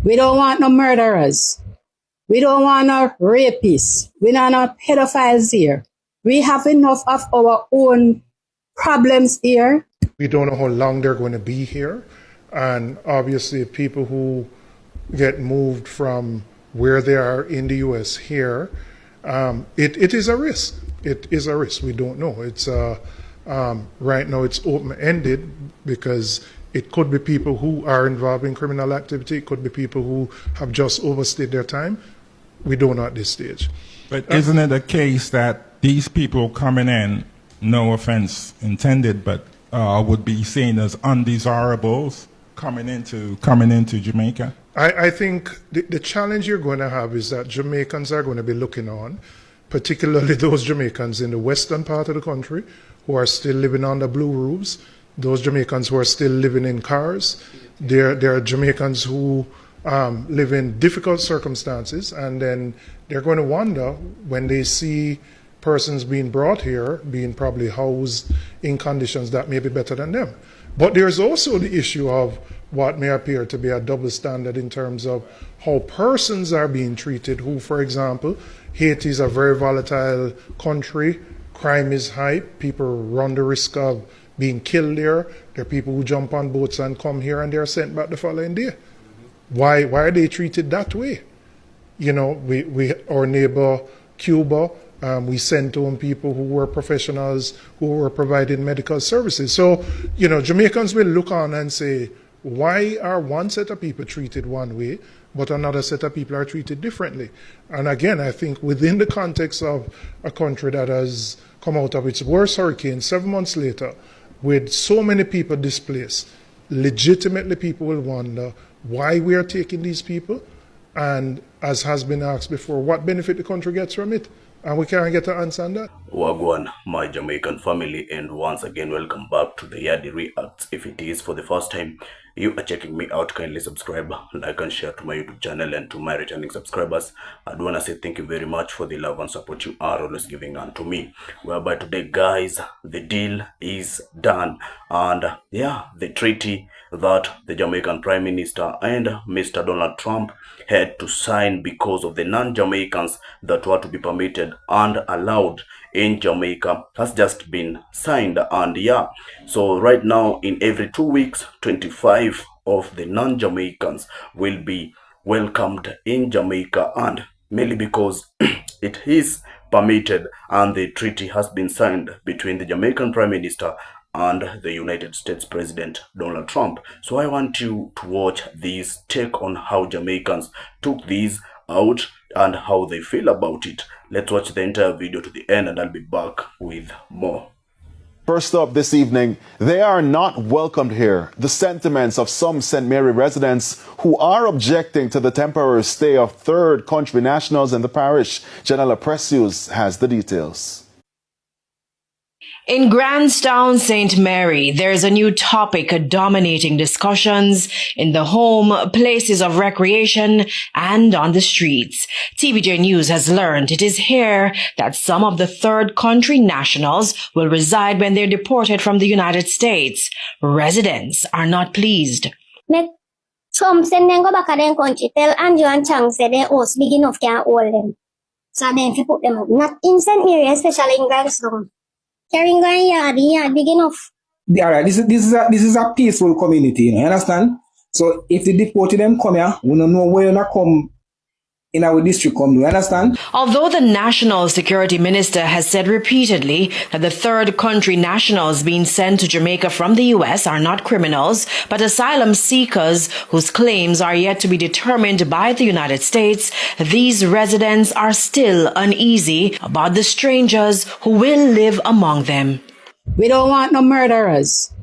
We don't want no murderers. We don't want no rapists. We don't want no pedophiles here. We have enough of our own problems here. We don't know how long they're going to be here. And obviously, people who get moved from where they are in the U.S. here, it is a risk. It is a risk. We don't know. It's right now it's open-ended because it could be people who are involved in criminal activity. It could be people who have just overstayed their time. We don't know at this stage. But isn't it a case that these people coming in, no offense intended, but would be seen as undesirables coming into Jamaica? I think the challenge you're going to have is that Jamaicans are going to be looking on, particularly those Jamaicans in the western part of the country who are still living under blue roofs, those Jamaicans who are still living in cars. There are Jamaicans who live in difficult circumstances, and then they're going to wonder when they see persons being brought here, being probably housed in conditions that may be better than them. But there's also the issue of what may appear to be a double standard in terms of how persons are being treated, who, for example, Haiti is a very volatile country, crime is high, people run the risk of being killed there. There are people who jump on boats and come here and they're sent back the following day. Why are they treated that way? You know, our neighbor Cuba, we sent to them people who were professionals who were providing medical services. So, you know, Jamaicans will look on and say, why are one set of people treated one way, but another set of people are treated differently? And again, I think within the context of a country that has come out of its worst hurricane 7 months later, with so many people displaced, legitimately people will wonder why we are taking these people, and as has been asked before, what benefit the country gets from it. And we can't get an answer on that. Wagwan, my Jamaican family, and once again, welcome back to the Yadi Reacts. If it is for the first time you are checking me out, kindly subscribe, like and share to my YouTube channel, and to my returning subscribers, I do want to say thank you very much for the love and support you are always giving unto me. Whereby today, guys, the deal is done, and yeah, the treaty that the Jamaican Prime Minister and Mr. Donald Trump had to sign because of the non-Jamaicans that were to be permitted and allowed in Jamaica has just been signed. And yeah, so right now in every 2 weeks, 25 of the non-Jamaicans will be welcomed in Jamaica, and mainly because it is permitted and the treaty has been signed between the Jamaican Prime Minister and the United States President Donald Trump. So I want you to watch this take on how Jamaicans took these out and how they feel about it. Let's watch the entire video to the end, and I'll be back with more. First up this evening, they are not welcomed here. The sentiments of some St. Mary residents who are objecting to the temporary stay of third country nationals in the parish. Janella Precious has the details. In Grandstown, St. Mary, there's a new topic dominating discussions in the home, places of recreation, and on the streets. TVJ News has learned it is here that some of the third country nationals will reside when they're deported from the United States. Residents are not pleased. Some send them go back to their country. Tell Andrew and Chang say their house big enough can't hold them. So then to put them up. Not in St. Mary, especially in Grandstown. Carrying yard big enough. All right, this is a peaceful community, you understand? So if the deported them come here, we don't know where they come in our district come, you understand? Although the National Security Minister has said repeatedly that the third country nationals being sent to Jamaica from the U.S. are not criminals, but asylum seekers whose claims are yet to be determined by the United States, these residents are still uneasy about the strangers who will live among them. We don't want no murderers.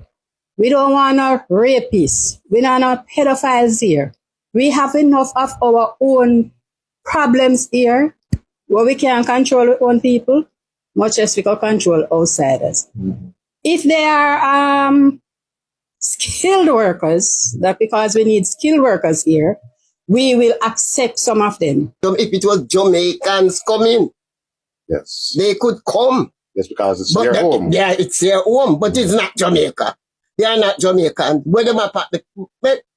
We don't want no rapists. We don't want no pedophiles here. We have enough of our own problems here where we can't control our own people, much as we can control outsiders. If they are skilled workers, that because we need skilled workers here, we will accept some of them. If it was Jamaicans coming, yes, they could come. Yes, because it's their home. Yeah, it's their home, but it's not Jamaica. They are not Jamaican. Where them apart,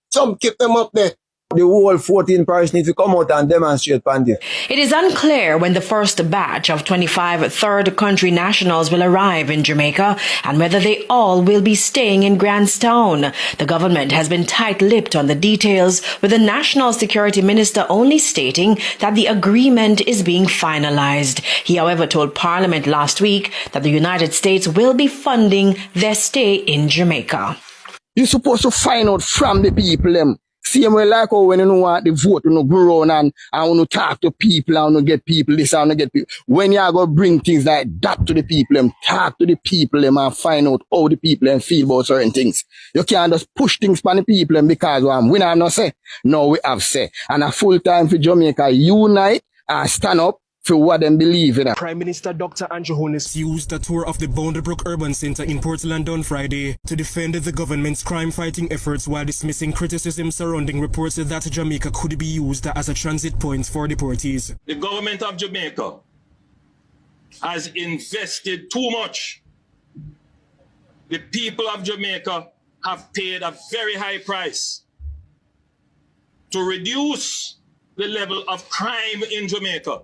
some keep them up there. The whole 14 parish need to come out and demonstrate on this. It is unclear when the first batch of 25 third country nationals will arrive in Jamaica and whether they all will be staying in Grantstown. The government has been tight-lipped on the details, with the National Security Minister only stating that the agreement is being finalized. He, however, told Parliament last week that the United States will be funding their stay in Jamaica. You're supposed to find out from the people them. Same way like how when you want the vote, you go on and you talk to people and you get people this and you get people. When you go bring things like that to the people, them talk to the people them and find out how the people them feel about certain things. You can't just push things on the people them because we have no say. No, we have say. And a full time for Jamaica unite and stand up for what them believe in. Prime Minister Dr. Andrew Holness used a tour of the Boundary Urban Centre in Portland on Friday to defend the government's crime-fighting efforts while dismissing criticism surrounding reports that Jamaica could be used as a transit point for deportees. The government of Jamaica has invested too much. The people of Jamaica have paid a very high price to reduce the level of crime in Jamaica.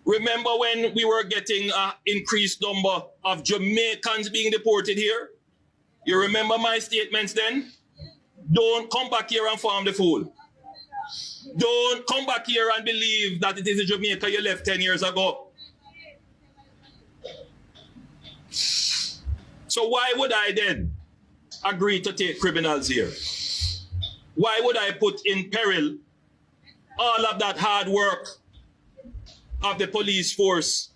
Remember when we were getting an increased number of Jamaicans being deported here? You remember my statements then? Don't come back here and form the fool. Don't come back here and believe that it is a Jamaica you left 10 years ago. So why would I then agree to take criminals here? Why would I put in peril all of that hard work of the police force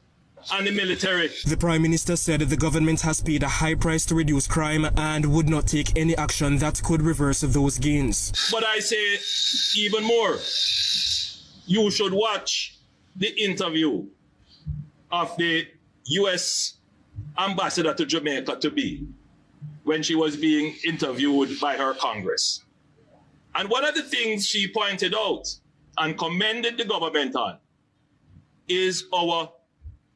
and the military? The Prime Minister said the government has paid a high price to reduce crime and would not take any action that could reverse those gains. But I say even more, you should watch the interview of the U.S. ambassador to Jamaica to be when she was being interviewed by her Congress. And one of the things she pointed out and commended the government on is our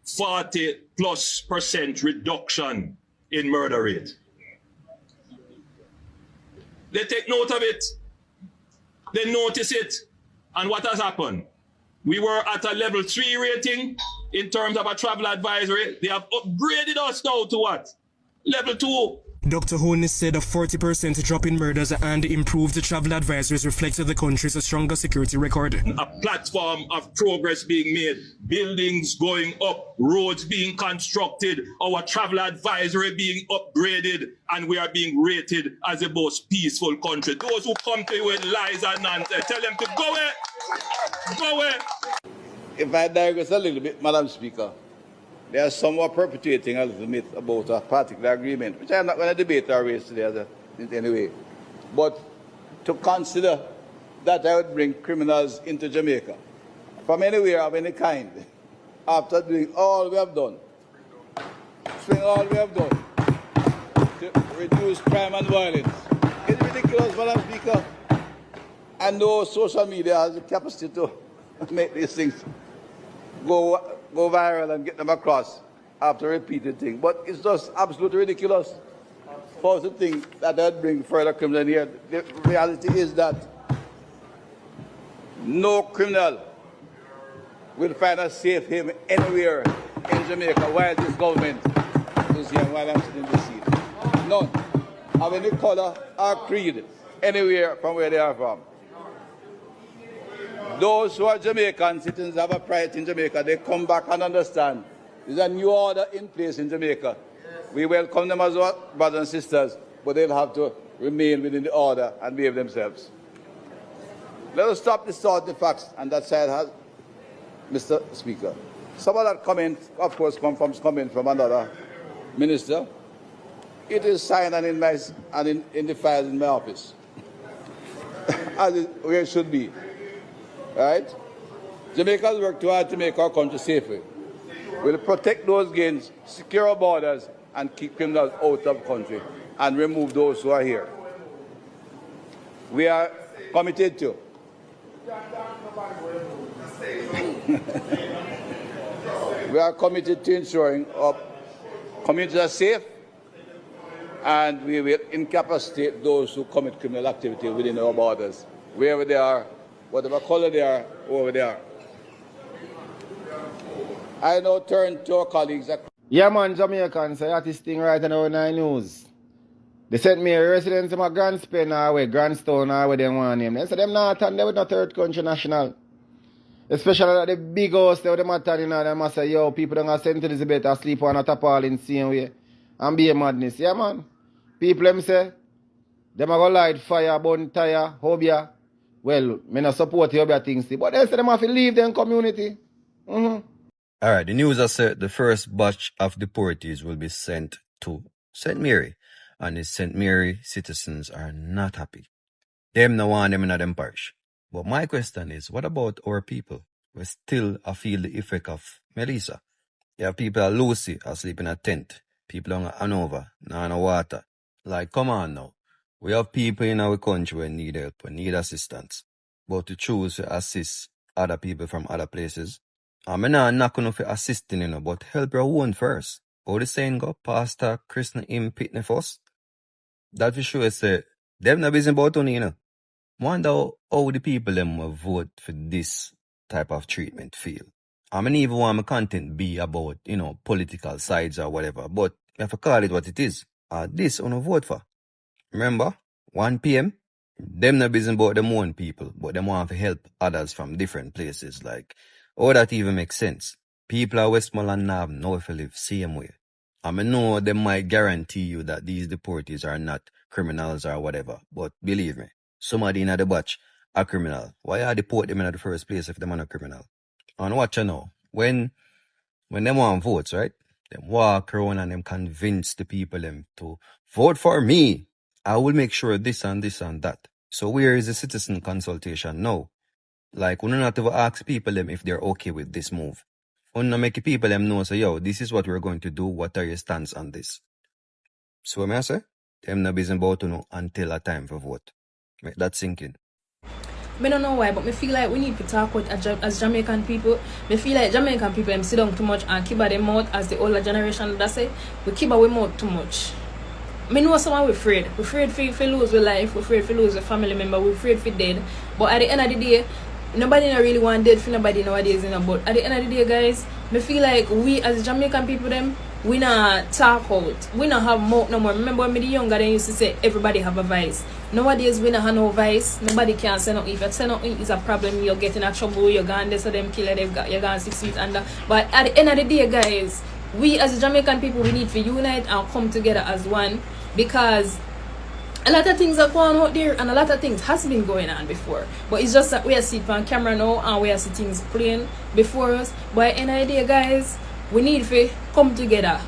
40+% reduction in murder rate. They take note of it, they notice it, and what has happened? We were at a level 3 rating in terms of a travel advisory. They have upgraded us now to what? Level 2. Dr. Holness said a 40% drop in murders and improved travel advisories reflected the country's stronger security record. A platform of progress being made, buildings going up, roads being constructed, our travel advisory being upgraded, and we are being rated as the most peaceful country. Those who come to you with lies and nonsense, tell them to go away. Go away. If I digress a little bit, Madam Speaker, they are somewhat perpetuating a little bit about a particular agreement, which I'm not going to debate or raise today in any way. But to consider that I would bring criminals into Jamaica from anywhere of any kind, after doing all we have done, to reduce crime and violence. It's ridiculous, Madam Speaker. I know social media has the capacity to make these things go viral and get them across after repeated things. But it's just absolutely ridiculous for us to think that I'd bring further criminals here. The reality is that no criminal will find a safe haven anywhere in Jamaica while this government is here, while I'm sitting in this seat. None of any color or creed anywhere from where they are from. Those who are Jamaican citizens have a pride in Jamaica. They come back and understand there's a new order in place in Jamaica. We welcome them as our brothers and sisters, but they'll have to remain within the order and behave themselves. Let us stop distorting the facts, and that side has, Mr. Speaker. Some of that comment, of course, coming from another minister. It is signed and in the files in my office, where it should be. Right? Jamaicans work too hard to make our country safer. We'll protect those gains, secure our borders, and keep criminals out of the country, and remove those who are here. We are committed to. We are committed to ensuring our communities are safe, and we will incapacitate those who commit criminal activity within our borders, wherever they are, whatever color they are, wherever they are. I now turn to our colleagues. Yeah, man, Jamaicans say that is thing right now in the news. They sent me a residence in my Grandstone or where Grandstone or where they want name. They said them not and they with no third country national. Especially at the big house there with them attending and them say, yo, people don't have St. Elizabeth or sleep on a tapal in the same way. And be a madness. Yeah, man. People them say, them are going to light fire, burn tire, hobia. Well, me not support the hobia things. But they say them have to leave their community. All right, the news has said the first batch of deportees will be sent to St. Mary, and the St. Mary citizens are not happy. Them no want them in them parish. But my question is, what about our people? We still feel the effect of Melissa. You have people at Lucy asleep in a tent. People on Hanover, no water. Like, come on now. We have people in our country who need help, who need assistance. But to choose to assist other people from other places, I'm not going to assist in, but help your own first. How the saying go, Pastor Christian him pitney first? That for sure say, them not busy about money, Wonder how the people them will vote for this type of treatment feel. I mean, even want my content be about, political sides or whatever, but you have to call it what it is. This on a vote for. Remember, 1 p.m., them not busy about them own people, but them want to help others from different places. Like, how that even makes sense? People at Westmoreland now know if you live same way. I mean, know they might guarantee you that these deportees are not criminals or whatever, but believe me, somebody in the batch are criminal. Why are deport them in the first place if them are not criminal? And watch you know, when them want votes, right? Them walk around and them convince the people them to vote for me. I will make sure this and this and that. So where is the citizen consultation now? Like, we don't have to ask people them if they're okay with this move. We don't make people them know, so yo, this is what we're going to do. What are your stance on this? So what I say? Them not busy about to know until a time for vote. Make that sink in. I don't know why, but I feel like we need to talk with as Jamaican people. I feel like Jamaican people them sit down too much and keep their mouth as the older generation that say we keep our mouth too much. I know someone we're afraid. We're afraid for lose our life, we're afraid for lose a family member, we're afraid for dead. But at the end of the day, nobody really want dead for nobody nowadays, but at the end of the day, guys, I feel like we as Jamaican people them, we not talk out. We not have mouth no more. Remember when me the younger they used to say everybody have a vice. Nowadays we not have no vice. Nobody can say nothing. If you say nothing is a problem, you're getting in trouble, you're gone there so them killer you're gone 6 feet under. But at the end of the day, guys, we as Jamaican people we need to unite and come together as one, because a lot of things are going out there and a lot of things has been going on before. But it's just that we are seeing on camera now and we are seeing things playing before us. But at the end of the day, guys, we need to come together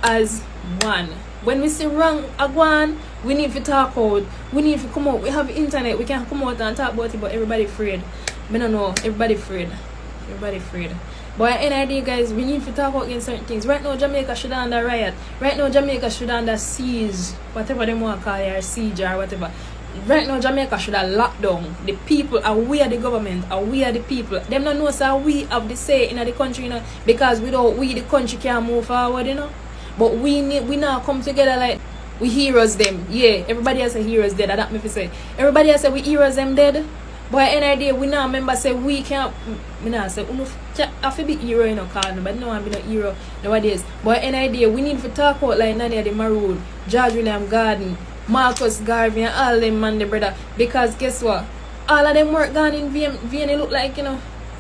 as one. When we see wrong one, we need to talk out. We need to come out. We have internet. We can come out and talk about it, but everybody afraid. I don't know. Everybody afraid. Everybody afraid. But at the end of the day, guys, we need to talk about against certain things. Right now, Jamaica should under riot. Right now, Jamaica should under siege. Whatever they want to call it, or siege or whatever. Right now, Jamaica should have locked down. The people are we are the government, are we are the people. Them don't know so we have the say in the country, because without we the country can't move forward, But we now come together like we heroes them. Yeah, everybody has a heroes dead. That me fi say. Everybody has say we heroes them dead. But at the end of the day, we now remember say we can't. We now say have to be hero, cause but no one be no hero nowadays. But at the end of the day, we need to talk about like Nani the Maroon, George William Garden, Marcus Garvey and all them man the brother, because guess what, all of them work gone in vain. It look like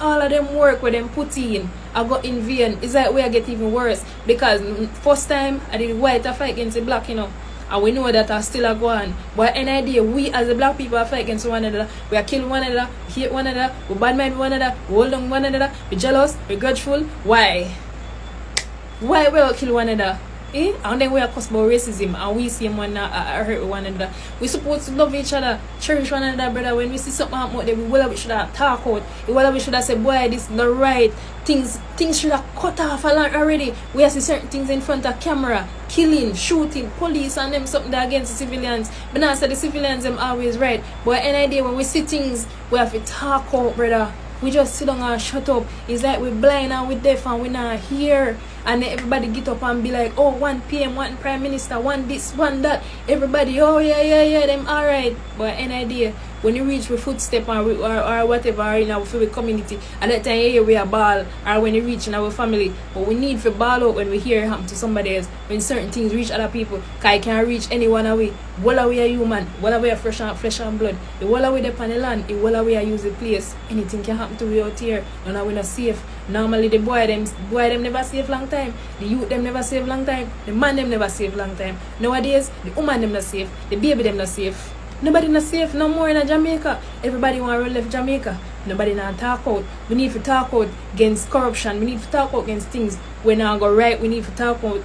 all of them work where them put in I got in vain. It's like we are get even worse, because first time I did white I fight against the black, and we know that I still are going. But at the end of the day, we as the black people are fight against one another. We are killing one another, we hate one another, we bad mind one another, we hold on one another, we jealous, we grudgeful. Why we all kill one another? And then we are caused by racism and we see one hurt one another. We supposed to love each other, cherish one another, brother. When we see something happen out there, we should have talk out. We should have said, boy, this is not right. Things should have cut off a lot already. We have see certain things in front of camera, killing, shooting, police and them something against the civilians. But now say the civilians them always right. But at the end of the day, when we see things, we have to talk out, brother. We just sit down and shut up. It's like we're blind and we're deaf and we're not here. and then everybody get up and be like, oh, one PM, one Prime Minister, one this, one that. Everybody, oh yeah, them alright. But any idea, when you reach the footstep or whatever in our community, at that time yeah, we are ball, or when you reach in our family. But we need to ball out when we hear it happen to somebody else, when certain things reach other people, because it can't reach anyone away. While we are human, while we are flesh and blood, the while we are on the land, the while we are use the place, anything can happen to we out here, and we're not safe. Normally the boy them never save long time, the youth them never save long time, the man them never save long time. Nowadays, the woman them not safe, the baby them not safe. Nobody not safe no more in Jamaica. Everybody want to leave Jamaica. Nobody not talk out. We need to talk out against corruption. We need to talk out against things when I go right. We need to talk out.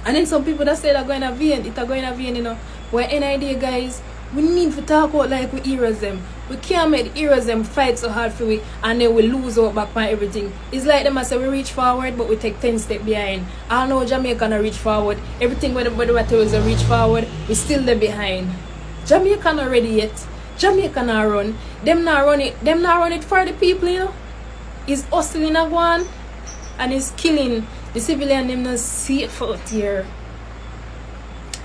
And then some people that say they're going to VN, it's going to VN, you know. Well, any idea, guys? We need to talk out like we heroes them. We can't make the heroes them fight so hard for we, and then we lose out back on everything. It's like them I say we reach forward, but we take 10 steps behind. I know Jamaica not reach forward. Everything where the tell us reach forward, we still there behind. Jamaica not ready yet. Jamaica not run. Them not run it for the people, you know. It's hustling a one, and it's killing the civilian. Them not safe out here.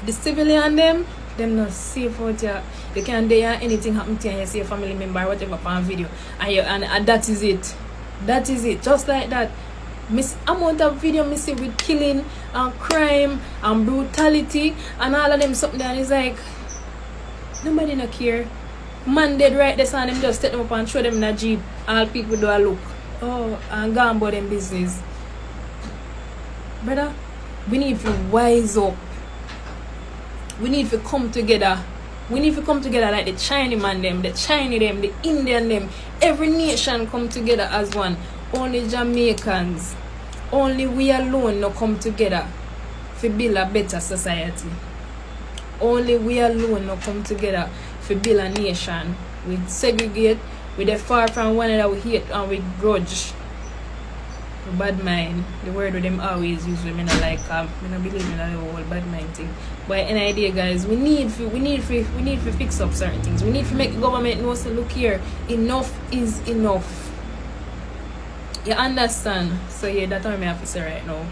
The civilian them not safe out here. You can't dare anything happen to you and you see a family member or whatever on video, and that is it. That is it. Just like that. Amount of video me see with killing and crime and brutality and all of them something, and it's like nobody not care. Man dead right there, so them just take them up and show them in a jeep. All people do a look. Oh, and go about them business. Brother, we need to wise up. We need to come together. We need to come together like the Chinese man them, the Chinese them, the Indian them. Every nation come together as one. Only Jamaicans, only we alone no come together to build a better society. Only we alone no come together to build a nation. We segregate, we dey far from one another, we hate and we grudge. We bad mind. The word with them always use, we not like I don't believe in the whole bad mind thing. But an idea, guys, we need to fix up certain things. We need to make the government know, so look here, enough is enough. You understand? So yeah, that's what I have to say right now.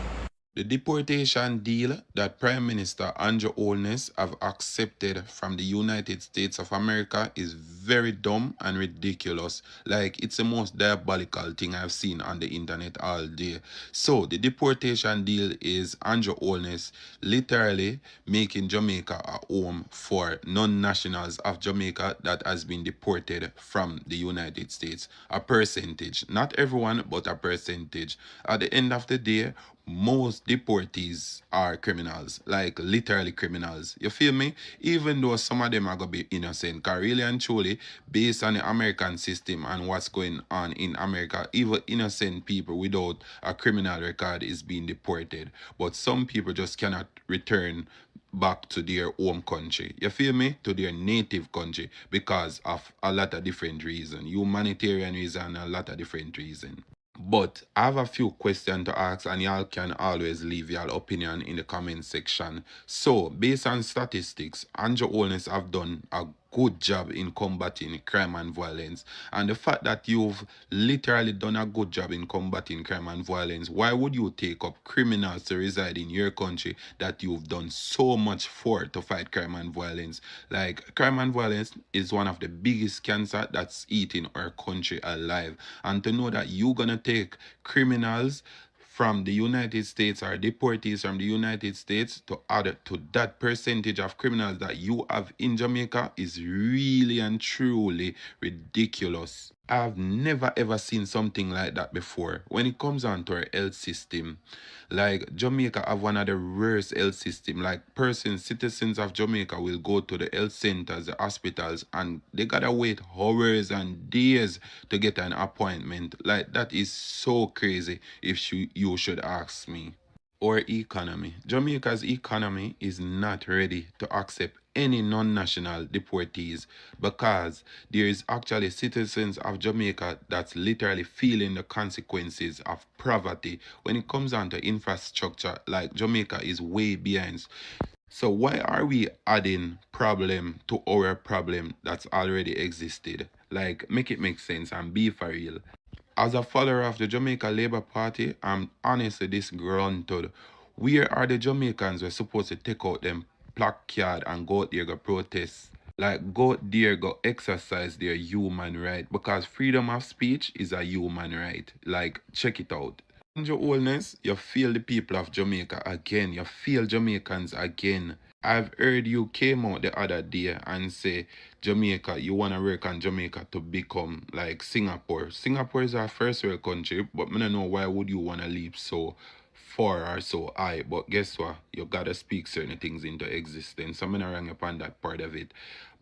The deportation deal that Prime Minister Andrew Holness have accepted from the United States of America is very dumb and ridiculous. Like, it's the most diabolical thing I've seen on the internet all day. So, the deportation deal is Andrew Holness literally making Jamaica a home for non-nationals of Jamaica that has been deported from the United States. A percentage. Not everyone, but a percentage. At the end of the day, most deportees are criminals, like literally criminals. You feel me? Even though some of them are going to be innocent, because really and truly, based on the American system and what's going on in America, even innocent people without a criminal record is being deported. But some people just cannot return back to their home country. You feel me? To their native country because of a lot of different reasons. Humanitarian reason and a lot of different reasons. But I have a few questions to ask, and y'all can always leave your opinion in the comment section. So, based on statistics, Andrew Holness have done a good job in combating crime and violence. And the fact that you've literally done a good job in combating crime and violence, why would you take up criminals to reside in your country that you've done so much for to fight crime and violence? Like, crime and violence is one of the biggest cancer that's eating our country alive. And to know that you're gonna take criminals from the United States or deportees from the United States to add to that percentage of criminals that you have in Jamaica is really and truly ridiculous. I've never ever seen something like that before. When it comes on to our health system, like Jamaica have one of the worst health system. Like citizens of Jamaica will go to the health centers, the hospitals, and they gotta wait hours and days to get an appointment. Like, that is so crazy if you should ask me. Or economy. Jamaica's economy is not ready to accept any non-national deportees because there is actually citizens of Jamaica that's literally feeling the consequences of poverty when it comes on to infrastructure. Like, Jamaica is way behind. So why are we adding problem to our problem that's already existed? Like, make it make sense and be for real. as a follower of the Jamaica Labour Party, I'm honestly disgruntled. Where are the Jamaicans who are supposed to take out them placard and go out there go protest? Like, go out there go exercise their human right, because freedom of speech is a human right. Like, check it out. On your oldness, you feel the people of Jamaica again. You feel Jamaicans again. I've heard you came out the other day and say Jamaica, you want to work on Jamaica to become like Singapore. Singapore is our first world country, but I don't know why would you want to leap so far or so high. But guess what? You got to speak certain things into existence. I'm going to wrong upon that part of it.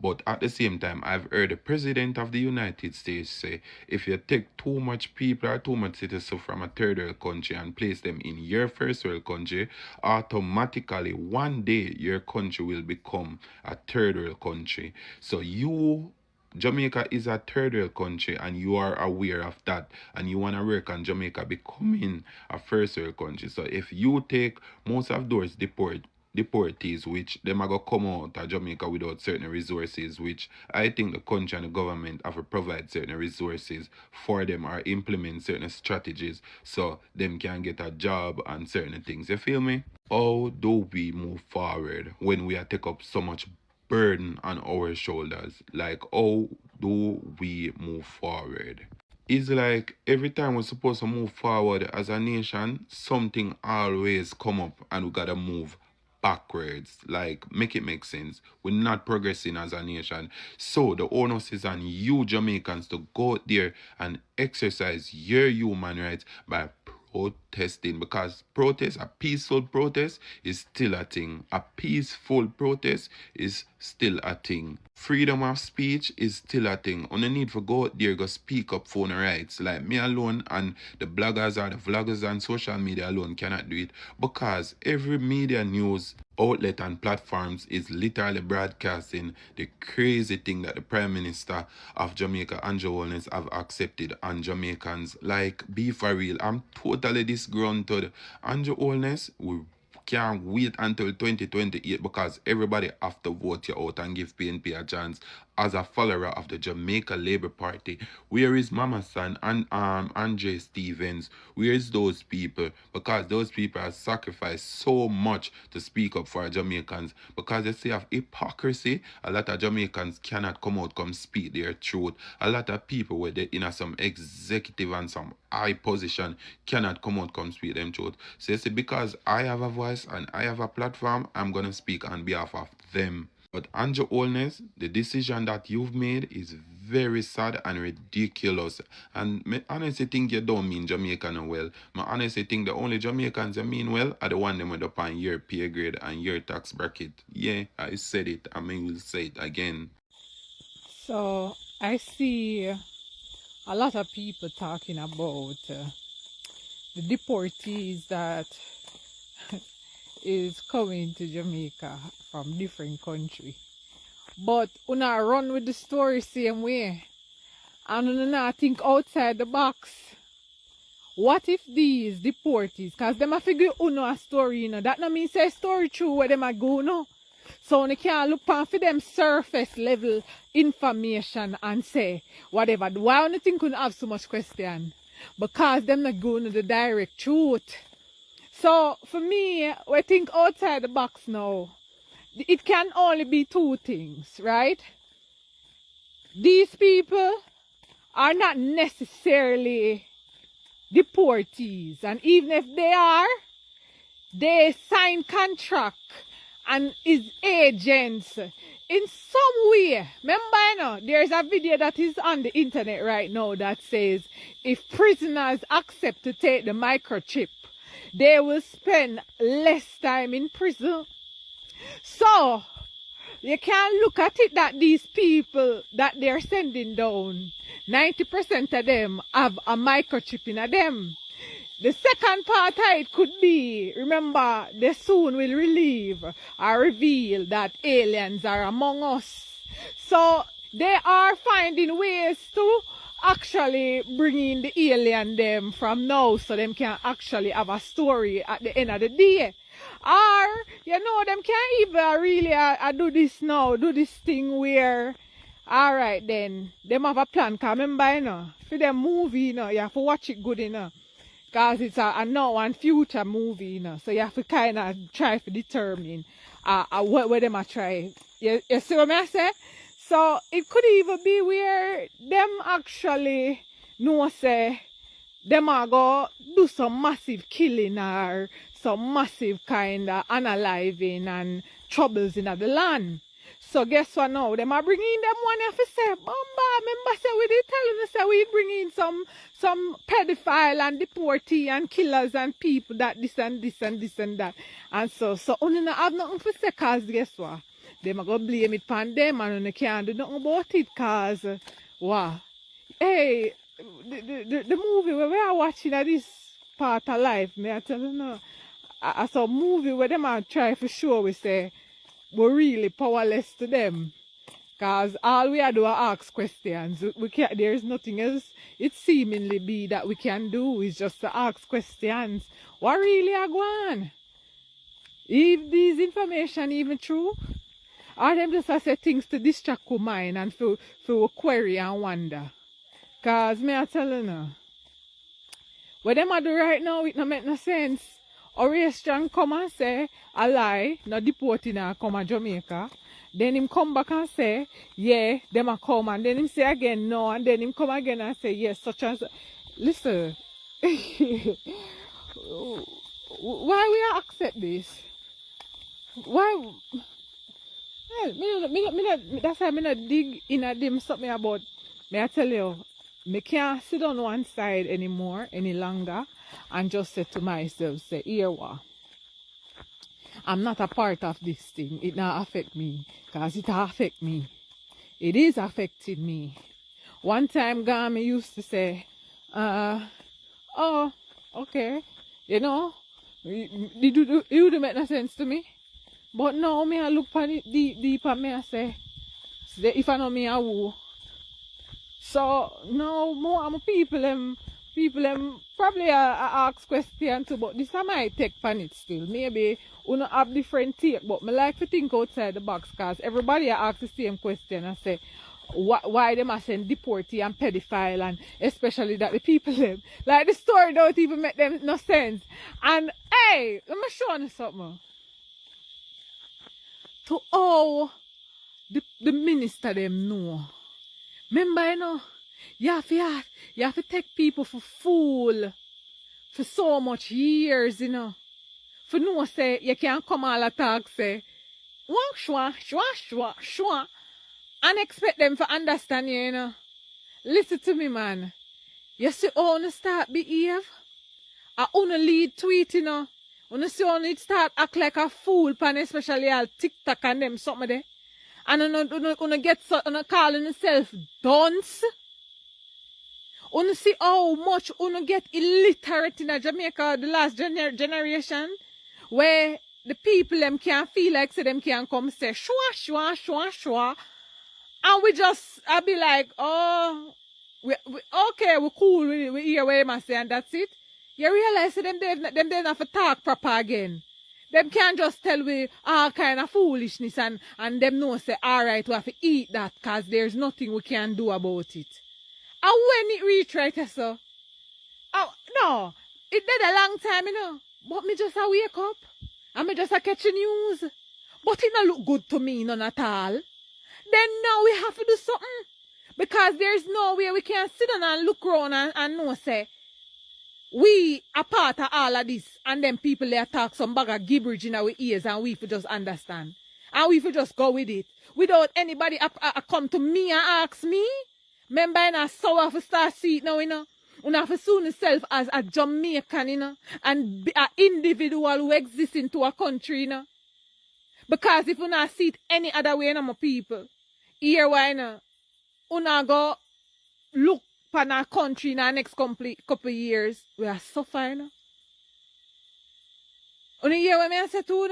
But at the same time, I've heard the President of the United States say, if you take too much people or too much citizens from a third world country and place them in your first world country, automatically one day your country will become a third world country. So Jamaica is a third world country and you are aware of that and you want to work on Jamaica becoming a first world country. So if you take most of those deportees, which them are going to come out of Jamaica without certain resources, which I think the country and the government have to provide certain resources for them or implement certain strategies so them can get a job and certain things. You feel me? How do we move forward when we are take up so much burden on our shoulders? Like, how do we move forward? It's like every time we're supposed to move forward as a nation, something always come up and we gotta move backwards. Like, make it make sense. We're not progressing as a nation. So the onus is on you Jamaicans to go out there and exercise your human rights by protesting, because a peaceful protest is still a thing. A peaceful protest is still a thing. Freedom of speech is still a thing. On the need for go out there, go speak up for the rights. Like me alone and the bloggers or the vloggers and social media alone cannot do it, because every media news outlet and platforms is literally broadcasting the crazy thing that the Prime Minister of Jamaica, Andrew Holness, have accepted on Jamaicans. Like, be for real. I'm totally disgruntled. Andrew Holness, we can't wait until 2028 because everybody have to vote you out and give PNP a chance. As a follower of the Jamaica Labour Party, where is Mama San and Andre Stevens? Where is those people? Because those people have sacrificed so much to speak up for Jamaicans. Because they say of hypocrisy, a lot of Jamaicans cannot come speak their truth. A lot of people where they in some executive and some high position cannot come speak them truth. So you see, because I have a voice and I have a platform, I'm gonna speak on behalf of them. But Andrew Holness, the decision that you've made is very sad and ridiculous. And I honestly think you don't mean Jamaica no well. I honestly think the only Jamaicans you mean well are the one that went up on your pay grade and your tax bracket. Yeah, I said it. I will say it again. So I see a lot of people talking about the deportees that is coming to Jamaica from different countries. But we not run with the story same way. And we not think outside the box. What if these deportees, because them a figure a story, you know, that no mean say story true where them a go, no. So they can't look on for them surface level information and say whatever. Why do you think we have so much question? Because them not going to the direct truth. So for me, we think outside the box now. It can only be two things, right? These people are not necessarily deportees, and even if they are, they sign contract and is agents in some way. Remember, you know, there's a video that is on the internet right now that says if prisoners accept to take the microchip, they will spend less time in prison. So, you can look at it that these people that they're sending down, 90% of them have a microchip in them. The second part of it could be, remember, they soon will reveal that aliens are among us. So, they are finding ways to actually bring in the alien them from now so them can actually have a story at the end of the day. Or, you know, them can't even really do this now, do this thing where Alright then, them have a plan, cause remember, you know, for them movie, you know, you have to watch it good, you know. Cause it's a now and future movie, you know. So you have to kind of try to determine what them are trying. You see what I say? So it could even be where them actually know say them are go do some massive killing or some massive kind of unaliving and troubles in the land. So guess what now? Them are bringing them one have to say, Bamba, remember say we did telling us say we bring in some pedophile and deportee and killers and people that this and this and this and that. And so only not have nothing to say cause guess what? Them are gonna blame it upon them and they can't do nothing about it cause wow. Hey, the movie where we are watching at this part of life, may I tell you now, I saw a movie where them are trying for sure we say we're really powerless to them. Because all we are doing is ask questions. We can't, there is nothing else it seemingly be that we can do is just to ask questions. What really are going on? If these information even true? Or them just say things to distract our mind and for query and wonder. Because me I tell you now, what them are do right now it no make no sense. Or Strong come and say a lie, not deporting her come to Jamaica. Then him come back and say, yeah, them a come, and then him say again no, and then him come again and say yes, such as listen. Why we accept this? Why that's why I not dig in a them something about may I tell you, me can't sit on one side anymore any longer and just say to myself, say, here what? I'm not a part of this thing. It not affect me. Because it affect me. It is affecting me. One time Gami used to say, oh, okay. You know, you do make no sense to me. But now me I look on it deep and me I say, if I know me I will. So now more people probably ask questions too, but this time I take pan it still. Maybe we not have different take, but me like to think outside the box because everybody ask the same question and say why them are saying deportee and pedophile and especially that the people them like the story don't even make them no sense. And hey, let me show you something. To all the minister them know. Remember, you know, you have to take people for fool for so much years, you know. For no say, you can't come all attack, say, shwa, and expect them to understand you, you know. Listen to me, man. You see how you start behave? I wanna lead tweet, you know. When see how you start act like a fool, pan especially all TikTok and them something there. And you get so calling yourself dunce. You see how much you get illiterate in Jamaica the last generation, where the people them can't feel like say them can come say shwa. And we just I be like, oh, okay, we're cool, we hear what you say and that's it. You realize them they have to talk proper again. Them can't just tell we all kind of foolishness and them know say, alright, we have to eat that because there's nothing we can do about it. And when it reach right so, no, it did a long time, you know. But me just a wake up and me just a catch the news. But it not look good to me none at all. Then now we have to do something. Because there's no way we can sit down and look around and know say, we are part of all of this, and then people they talk some bag of gibberish in our ears, and we for just understand, and we for just go with it without anybody come to me and ask me. Remember, you know, so I have to start see it now, you know. You have to see yourself as a Jamaican, you know, and be an individual who exists into a country, you know. Because if you not see it any other way, you know, my people, here why, you know, you not go look in our country in our next couple of years, we are suffering. You hear what I say too?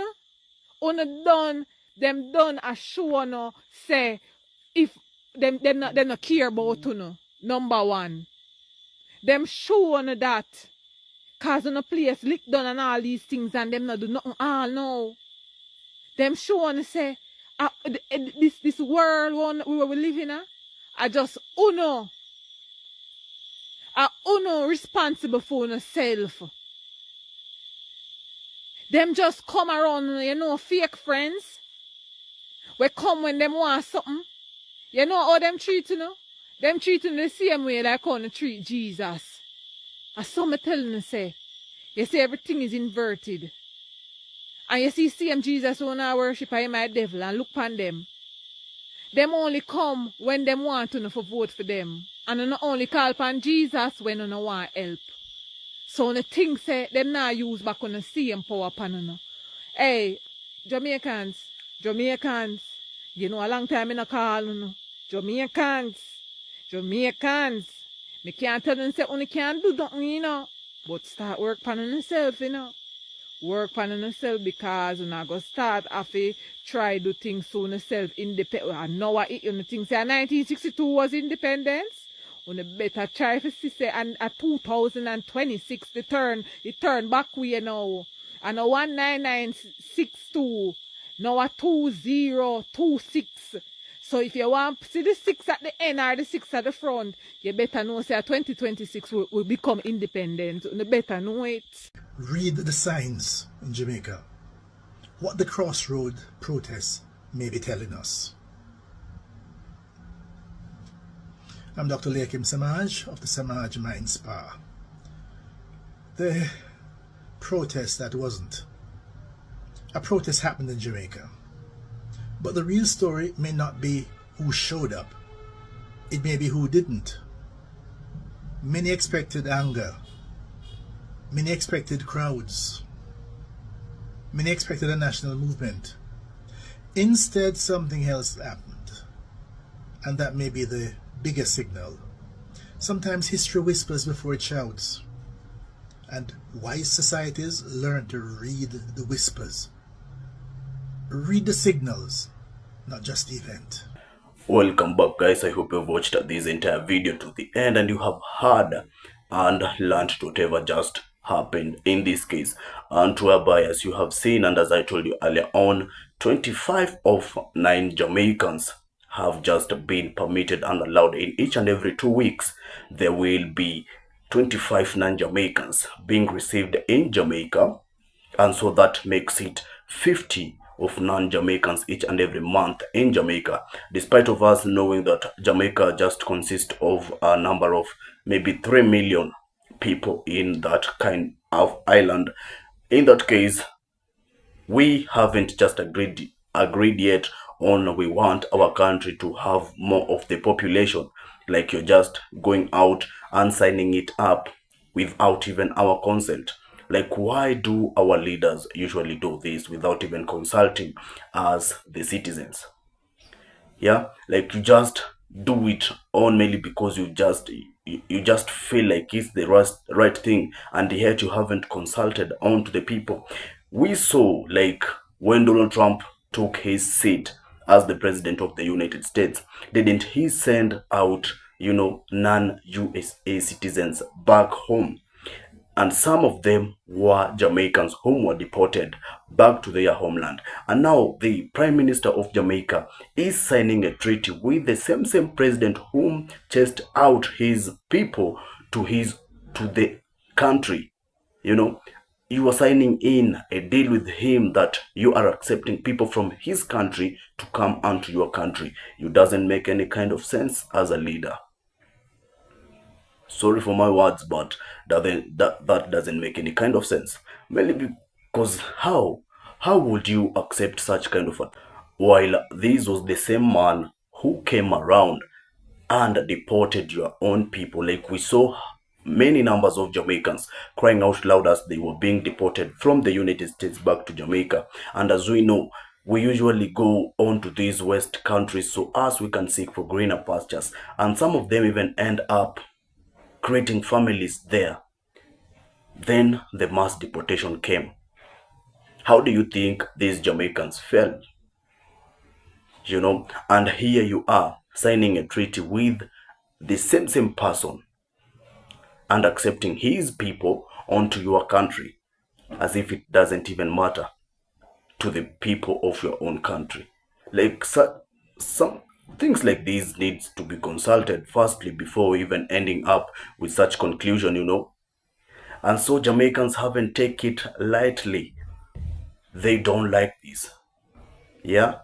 Them done a show no say if them not care about you. Number one. Them show on that. Cause on a place lick done and all these things and them not do nothing all no. Them show on say this world one where we live in, I just uno responsible for yourself. Them just come around, fake friends. We come when them want something. You know how them treat you? Them treat you the same way like how they treat Jesus. And some telling you say, you see everything is inverted. And you see same Jesus who now worship I my devil and look upon them. Them only come when them want to vote for them. And you not only call upon Jesus when you want help. So the thing say them now use back on the same power upon you. Hey, Jamaicans, you know a long time in a call you. Jamaicans. Me can't tell them say only can't do nothing, But start work on yourself, Work on yourself because you not go start after try do things soon yourself independent. And now I you think say 1962 was independence. You better try to see say and at 2026 the turn back way now. And a 19962 now a 2026. So if you want to see the 6 at the end or the 6 at the front, you better know say 2026 will become independent. You better know it. Read the signs in Jamaica. What the crossroad protests may be telling us. I'm Dr. Lakim Samaj of the Samaj Mind Spa. The protest that wasn't. A protest happened in Jamaica. But the real story may not be who showed up. It may be who didn't. Many expected anger. Many expected crowds. Many expected a national movement. Instead, something else happened. And that may be the biggest signal. Sometimes history whispers before it shouts. And wise societies learn to read the whispers. Read the signals, not just the event. Welcome back, guys. I hope you've watched this entire video to the end and you have heard and learned whatever just happened in this case. And whereby, as you have seen and as I told you earlier on, 25 of 9 Jamaicans have just been permitted and allowed. In each and every 2 weeks there will be 25 non-Jamaicans being received in Jamaica, and so that makes it 50 of non-Jamaicans each and every month in Jamaica, despite of us knowing that Jamaica just consists of a number of maybe 3 million people in that kind of island. In that case, we haven't just agreed yet on we want our country to have more of the population, like you're just going out and signing it up without even our consent. Like, why do our leaders usually do this without even consulting us, the citizens? Yeah, like you just do it only because you just feel like it's the right thing, and yet you haven't consulted on to the people. We saw, like, when Donald Trump took his seat as the president of the United States, didn't he send out, non-USA citizens back home? And some of them were Jamaicans whom were deported back to their homeland. And now the Prime Minister of Jamaica is signing a treaty with the same president whom chased out his people to the country. You are signing in a deal with him that you are accepting people from his country to come onto your country. It doesn't make any kind of sense as a leader. Sorry for my words, but that doesn't make any kind of sense. Mainly because how would you accept such kind of while this was the same man who came around and deported your own people? Like, we saw many numbers of Jamaicans crying out loud as they were being deported from the United States back to Jamaica. And as we know, we usually go on to these West countries so as we can seek for greener pastures, and some of them even end up creating families there. Then the mass deportation came. How do you think these Jamaicans felt? And here you are signing a treaty with the same person and accepting his people onto your country as if it doesn't even matter to the people of your own country. Like some things like these needs to be consulted firstly before even ending up with such conclusion, you know. And so Jamaicans haven't take it lightly. They don't like this. Yeah.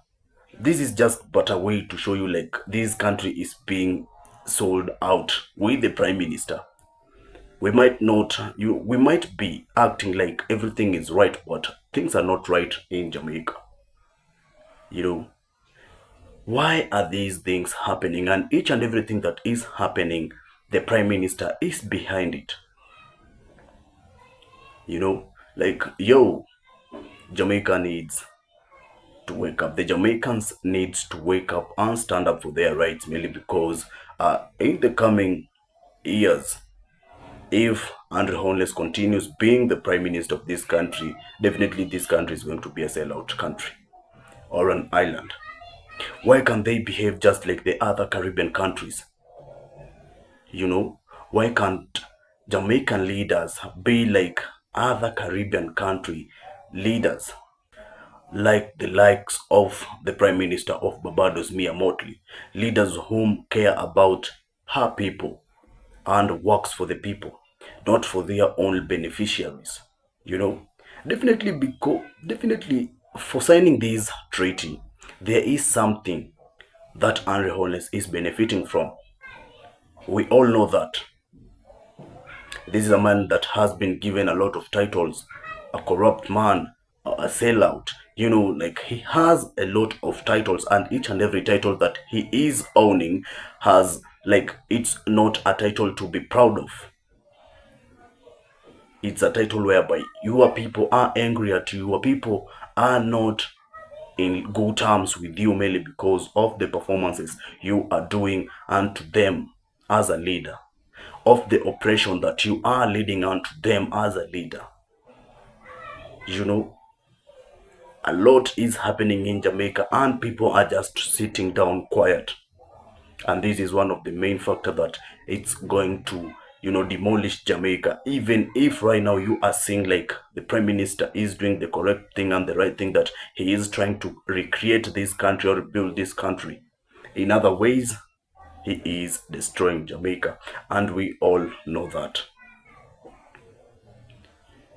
This is just but a way to show you like this country is being sold out with the prime minister. We might be acting like everything is right, but things are not right in Jamaica. You know, why are these things happening? And each and everything that is happening, the prime minister is behind it. You know, like, yo, Jamaica needs to wake up. The Jamaicans needs to wake up and stand up for their rights, merely because in the coming years, if Andrew Holness continues being the prime minister of this country, definitely this country is going to be a sellout country or an island. Why can't they behave just like the other Caribbean countries? You know, why can't Jamaican leaders be like other Caribbean country leaders? Like the likes of the Prime Minister of Barbados, Mia Mottley, leaders whom care about her people and works for the people, not for their own beneficiaries. You know, definitely for signing this treaty, there is something that Henry Holness is benefiting from. We all know that. This is a man that has been given a lot of titles, a corrupt man, a sellout. You know, like he has a lot of titles, and each and every title that he is owning has, like, it's not a title to be proud of. It's a title whereby your people are angry at you, your people are not in good terms with you, merely because of the performances you are doing unto them as a leader, of the oppression that you are leading unto them as a leader. You know, a lot is happening in Jamaica and people are just sitting down quiet. And this is one of the main factors that it's going to, you know, demolish Jamaica. Even if right now you are seeing like the prime minister is doing the correct thing and the right thing, that he is trying to recreate this country or rebuild this country, in other ways he is destroying Jamaica, and we all know that.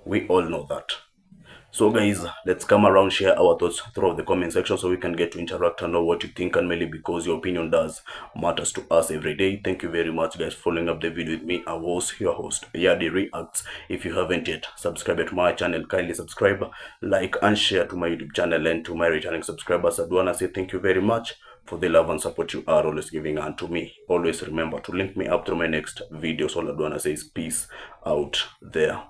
We all know that. So guys, let's come around, share our thoughts throughout the comment section so we can get to interact and know what you think, and mainly because your opinion does matters to us every day. Thank you very much guys for following up the video with me. I was your host, Yadi Reacts. If you haven't yet subscribed to my channel, kindly subscribe, like and share to my YouTube channel. And to my returning subscribers, I do want to say thank you very much for the love and support you are always giving unto me. Always remember to link me up to my next videos. All I do want to say is peace out there.